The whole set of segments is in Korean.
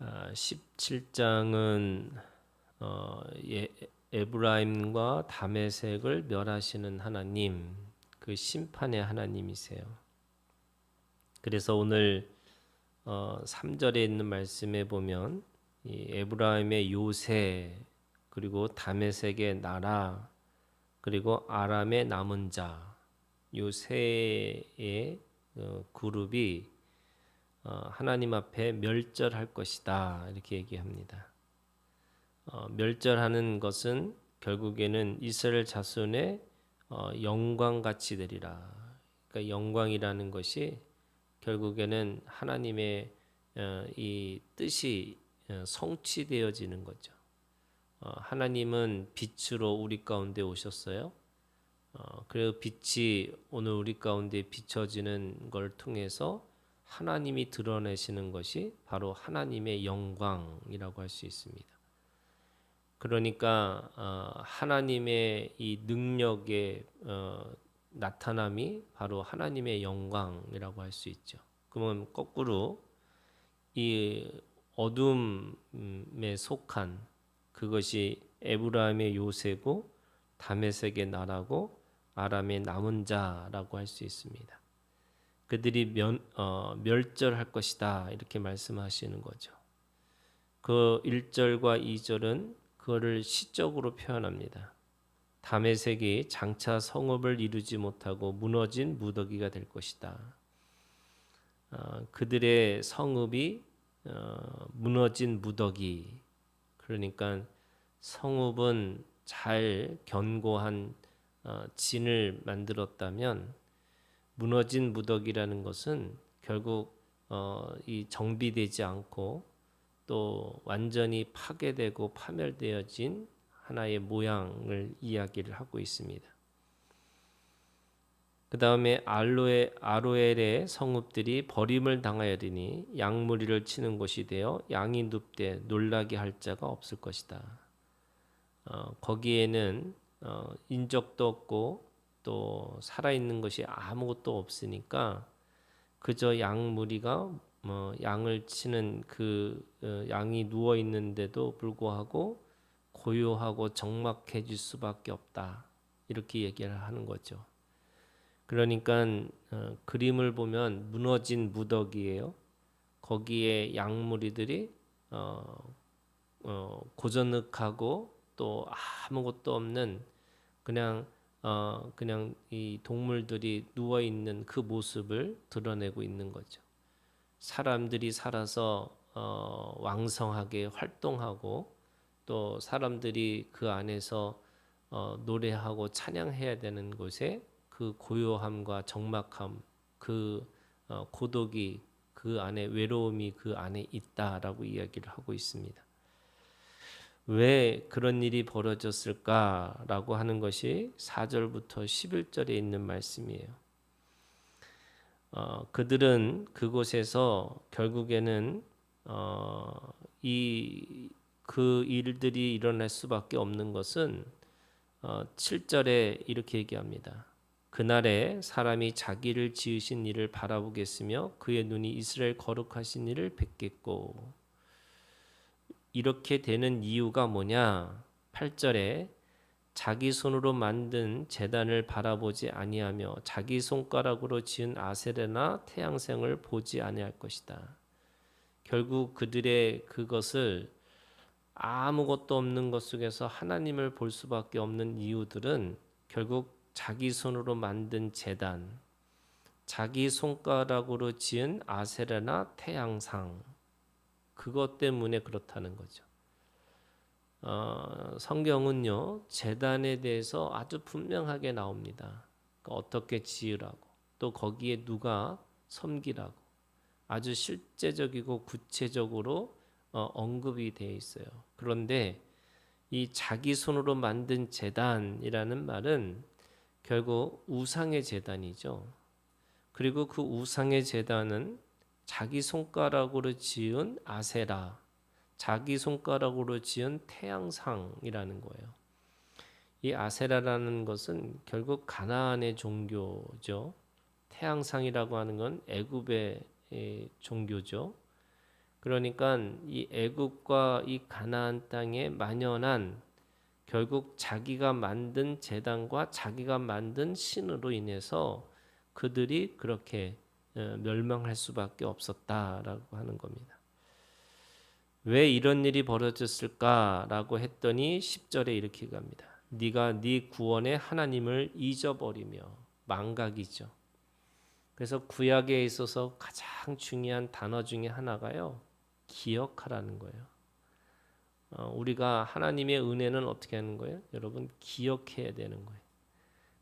17장은 에브라임과 다메섹을 멸하시는 하나님, 그 심판의 하나님이세요. 그래서 오늘 3절에 있는 말씀에 보면 이 에브라임의 요새, 그리고 다메섹의 나라, 그리고 아람의 남은 자, 요새의 그룹이 하나님 앞에 멸절할 것이다, 이렇게 얘기합니다. 멸절하는 것은 결국에는 이스라엘 자손의 영광같이 되리라. 그러니까 영광이라는 것이 결국에는 하나님의 이 뜻이 성취되어지는 거죠. 하나님은 빛으로 우리 가운데 오셨어요. 그리고 빛이 오늘 우리 가운데 비춰지는 걸 통해서 하나님이 드러내시는 것이 바로 하나님의 영광이라고 할 수 있습니다. 그러니까 하나님의 이 능력의 나타남이 바로 하나님의 영광이라고 할 수 있죠. 그러면 거꾸로 이 어둠에 속한 그것이 에브라임의 요새고 다메섹의 나라고 아람의 남은 자라고 할 수 있습니다. 그들이 멸절할 것이다, 이렇게 말씀하시는 거죠. 그 1절과 2절은 그거를 시적으로 표현합니다. 다메섹이 장차 성읍을 이루지 못하고 무너진 무더기가 될 것이다. 그들의 성읍이 무너진 무더기, 그러니까 성읍은 잘 견고한 진을 만들었다면 무너진 무더기라는 것은 결국 이 정비되지 않고 또 완전히 파괴되고 파멸되어진 하나의 모양을 이야기를 하고 있습니다. 그 다음에 아로엘의 성읍들이 버림을 당하여리니 양무리를 치는 곳이 되어 양이 눕되 놀라게 할 자가 없을 것이다. 거기에는 인적도 없고 또 살아있는 것이 아무것도 없으니까 그저 양무리가 양을 치는 그 양이 누워 있는데도 불구하고 고요하고 적막해질 수밖에 없다, 이렇게 얘기를 하는 거죠. 그러니까 그림을 보면 무너진 무더기예요. 거기에 양무리들이 고저넉하고 또 아무것도 없는 그냥 이 동물들이 누워 있는 그 모습을 드러내고 있는 거죠. 사람들이 살아서 왕성하게 활동하고 또 사람들이 그 안에서 노래하고 찬양해야 되는 곳에 그 고요함과 적막함, 그 고독이 그 안에, 외로움이 그 안에 있다라고 이야기를 하고 있습니다. 왜 그런 일이 벌어졌을까라고 하는 것이 4절부터 11절에 있는 말씀이에요. 그들은 그곳에서 결국에는 그 일들이 일어날 수밖에 없는 것은 7절에 이렇게 얘기합니다. 그날에 사람이 자기를 지으신 이를 바라보겠으며 그의 눈이 이스라엘 거룩하신 이를 뵙겠고. 이렇게 되는 이유가 뭐냐? 8절에 자기 손으로 만든 제단을 바라보지 아니하며 자기 손가락으로 지은 아세라나 태양생을 보지 아니할 것이다. 결국 그들의 그것을 아무것도 없는 것 속에서 하나님을 볼 수밖에 없는 이유들은 결국 자기 손으로 만든 제단, 자기 손가락으로 지은 아세라나 태양상, 그것 때문에 그렇다는 거죠. 성경은요, 제단에 대해서 아주 분명하게 나옵니다. 그러니까 어떻게 지으라고, 또 거기에 누가 섬기라고 아주 실제적이고 구체적으로 언급이 되어 있어요. 그런데 이 자기 손으로 만든 제단이라는 말은 결국 우상의 제단이죠. 그리고 그 우상의 제단은 자기 손가락으로 지은 아세라, 자기 손가락으로 지은 태양상이라는 거예요. 이 아세라라는 것은 결국 가나안의 종교죠. 태양상이라고 하는 건 애굽의 종교죠. 그러니까 이 애굽과 이 가나안 땅에 만연한 결국 자기가 만든 제단과 자기가 만든 신으로 인해서 그들이 그렇게 멸망할 수밖에 없었다라고 하는 겁니다. 왜 이런 일이 벌어졌을까라고 했더니 10절에 이렇게 갑니다. 네가 네 구원의 하나님을 잊어버리며 망각이죠. 그래서 구약에 있어서 가장 중요한 단어 중에 하나가요. 기억하라는 거예요. 우리가 하나님의 은혜는 어떻게 하는 거예요? 여러분 기억해야 되는 거예요.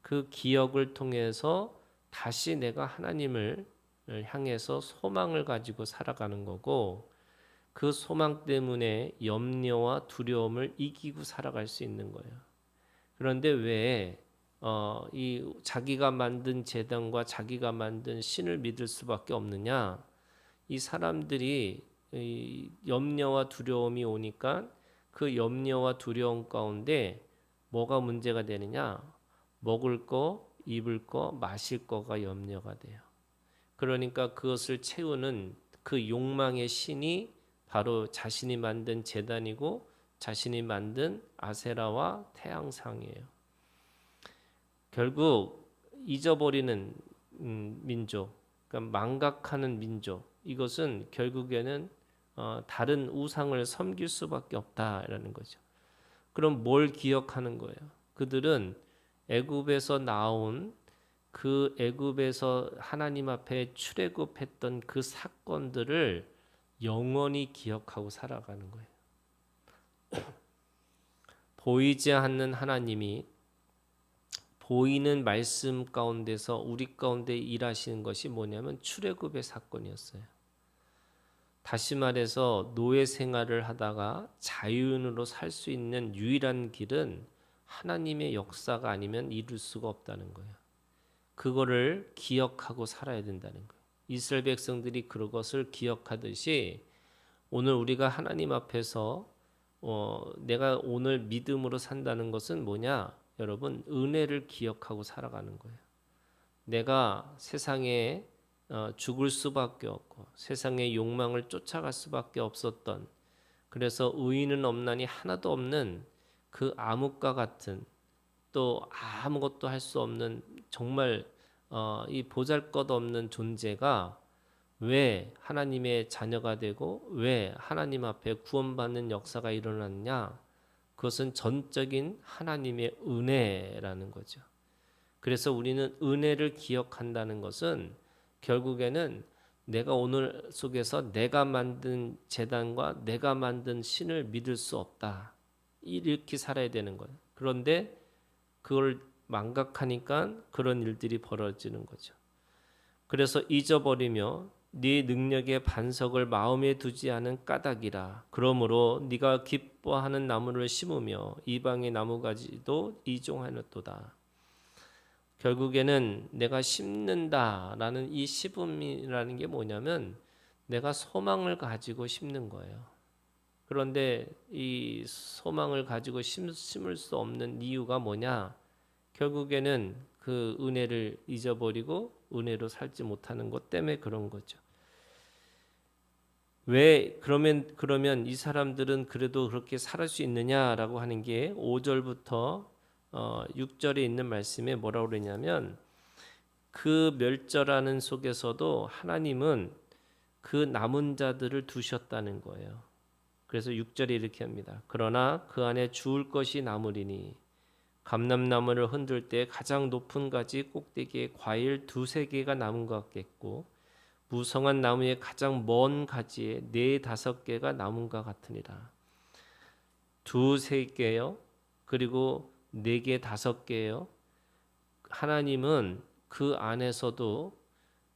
그 기억을 통해서 다시 내가 하나님을 향해서 소망을 가지고 살아가는 거고 그 소망 때문에 염려와 두려움을 이기고 살아갈 수 있는 거예요. 그런데 왜 이 자기가 만든 제단과 자기가 만든 신을 믿을 수밖에 없느냐? 이 사람들이 이 염려와 두려움이 오니까 그 염려와 두려움 가운데 뭐가 문제가 되느냐? 먹을 거, 입을 거, 마실 거가 염려가 돼요. 그러니까 그것을 채우는 그 욕망의 신이 바로 자신이 만든 제단이고 자신이 만든 아세라와 태양상이에요. 결국 잊어버리는 민족, 그러니까 망각하는 민족, 이것은 결국에는 다른 우상을 섬길 수밖에 없다라는 거죠. 그럼 뭘 기억하는 거예요? 그들은 애굽에서 나온 그 애굽에서 하나님 앞에 출애굽했던 그 사건들을 영원히 기억하고 살아가는 거예요. 보이지 않는 하나님이 보이는 말씀 가운데서 우리 가운데 일하시는 것이 뭐냐면 출애굽의 사건이었어요. 다시 말해서 노예 생활을 하다가 자유인으로 살 수 있는 유일한 길은 하나님의 역사가 아니면 이룰 수가 없다는 거예요. 그거를 기억하고 살아야 된다는 거예요. 이스라엘 백성들이 그것을 기억하듯이 오늘 우리가 하나님 앞에서 내가 오늘 믿음으로 산다는 것은 뭐냐? 여러분 은혜를 기억하고 살아가는 거예요. 내가 세상에 죽을 수밖에 없고 세상의 욕망을 쫓아갈 수밖에 없었던 그래서 의인은 없나니 하나도 없는 그 암흑과 같은 또 아무것도 할 수 없는 정말 이 보잘것없는 존재가 왜 하나님의 자녀가 되고 왜 하나님 앞에 구원받는 역사가 일어났냐? 그것은 전적인 하나님의 은혜라는 거죠. 그래서 우리는 은혜를 기억한다는 것은 결국에는 내가 오늘 속에서 내가 만든 제단과 내가 만든 신을 믿을 수 없다. 이렇게 살아야 되는 거예요. 그런데 그걸 망각하니까 그런 일들이 벌어지는 거죠. 그래서 잊어버리며 네 능력의 반석을 마음에 두지 않은 까닭이라. 그러므로 네가 기뻐하는 나무를 심으며 이방의 나무가지도 이종하였도다. 결국에는 내가 심는다라는 이 심음이라는 게 뭐냐면 내가 소망을 가지고 심는 거예요. 그런데 이 소망을 가지고 심을 수 없는 이유가 뭐냐? 결국에는 그 은혜를 잊어버리고 은혜로 살지 못하는 것 때문에 그런 거죠. 왜 그러면 이 사람들은 그래도 그렇게 살 수 있느냐라고 하는 게 5절부터 6절에 있는 말씀에 뭐라고 그러냐면 그 멸절하는 속에서도 하나님은 그 남은 자들을 두셨다는 거예요. 그래서 6절에 이렇게 합니다. 그러나 그 안에 주울 것이 남으리니 감람나무를 흔들 때 가장 높은 가지 꼭대기에 과일 2-3개가 남은 것 같겠고 무성한 나무의 가장 먼 가지에 4-5개가 남은 것 같으니라. 2-3개요. 그리고 4개, 5개요. 하나님은 그 안에서도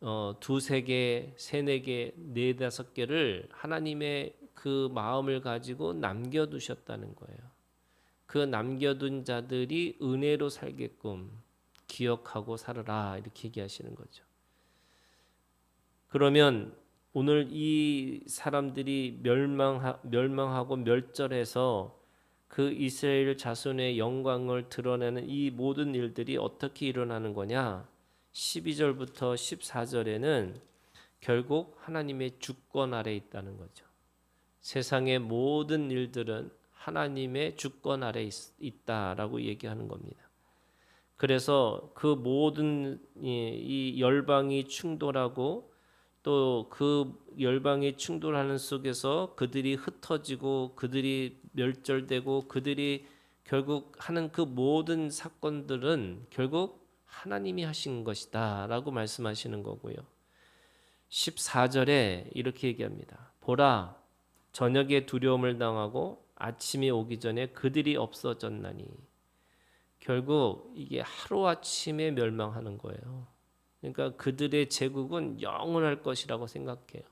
2-3개, 3-4개, 4-5개를 하나님의 그 마음을 가지고 남겨두셨다는 거예요. 그 남겨둔 자들이 은혜로 살게끔 기억하고 살아라 이렇게 얘기하시는 거죠. 그러면 오늘 이 사람들이 멸망하고 멸절해서 그 이스라엘 자손의 영광을 드러내는 이 모든 일들이 어떻게 일어나는 거냐? 12절부터 14절에는 결국 하나님의 주권 아래 있다는 거죠. 세상의 모든 일들은 하나님의 주권 아래 있다라고 얘기하는 겁니다. 그래서 그 모든 이 열방이 충돌하고 또 그 열방이 충돌하는 속에서 그들이 흩어지고 그들이 멸절되고 그들이 결국 하는 그 모든 사건들은 결국 하나님이 하신 것이다라고 말씀하시는 거고요. 14절에 이렇게 얘기합니다. 보라, 저녁에 두려움을 당하고 아침이 오기 전에 그들이 없어졌나니. 결국 이게 하루아침에 멸망하는 거예요. 그러니까 그들의 제국은 영원할 것이라고 생각해요.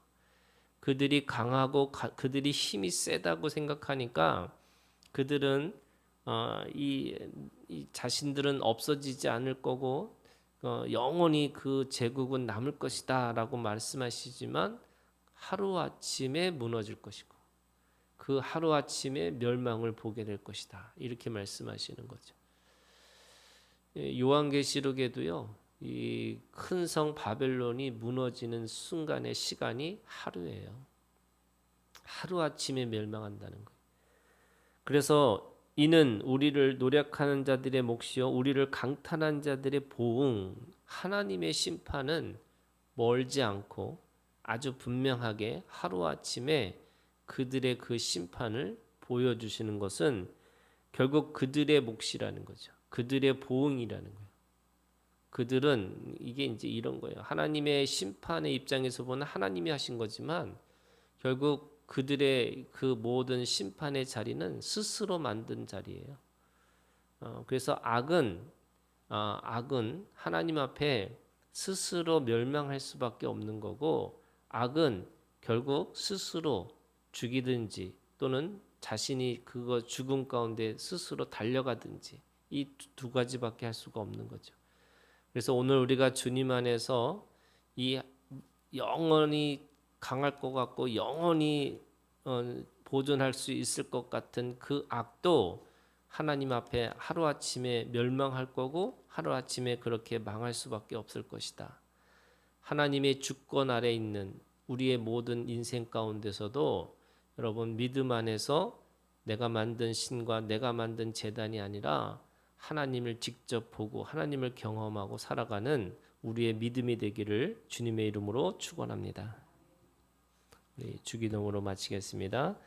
그들이 강하고 그들이 힘이 세다고 생각하니까 그들은 이 자신들은 없어지지 않을 거고 영원히 그 제국은 남을 것이다라고 말씀하시지만 하루아침에 무너질 것이고 그 하루아침에 멸망을 보게 될 것이다. 이렇게 말씀하시는 거죠. 요한계시록에도요. 이 큰 성 바벨론이 무너지는 순간의 시간이 하루예요. 하루아침에 멸망한다는 거예요. 그래서 이는 우리를 노력하는 자들의 몫이요 우리를 강탈한 자들의 보응, 하나님의 심판은 멀지 않고 아주 분명하게 하루아침에 그들의 그 심판을 보여주시는 것은 결국 그들의 몫이라는 거죠. 그들의 보응이라는 거예요. 그들은 이게 이제 이런 거예요. 하나님의 심판의 입장에서 보면 하나님이 하신 거지만 결국 그들의 그 모든 심판의 자리는 스스로 만든 자리예요. 그래서 악은 하나님 앞에 스스로 멸망할 수밖에 없는 거고 악은 결국 스스로 죽이든지 또는 자신이 그거 죽음 가운데 스스로 달려가든지 이 두 가지밖에 할 수가 없는 거죠. 그래서 오늘 우리가 주님 안에서 이 영원히 강할 것 같고 영원히 보존할 수 있을 것 같은 그 악도 하나님 앞에 하루아침에 멸망할 거고 하루아침에 그렇게 망할 수밖에 없을 것이다. 하나님의 주권 아래 있는 우리의 모든 인생 가운데서도 여러분 믿음 안에서 내가 만든 신과 내가 만든 제단이 아니라 하나님을 직접 보고 하나님을 경험하고 살아가는 우리의 믿음이 되기를 주님의 이름으로 축원합니다. 주기도문으로 마치겠습니다.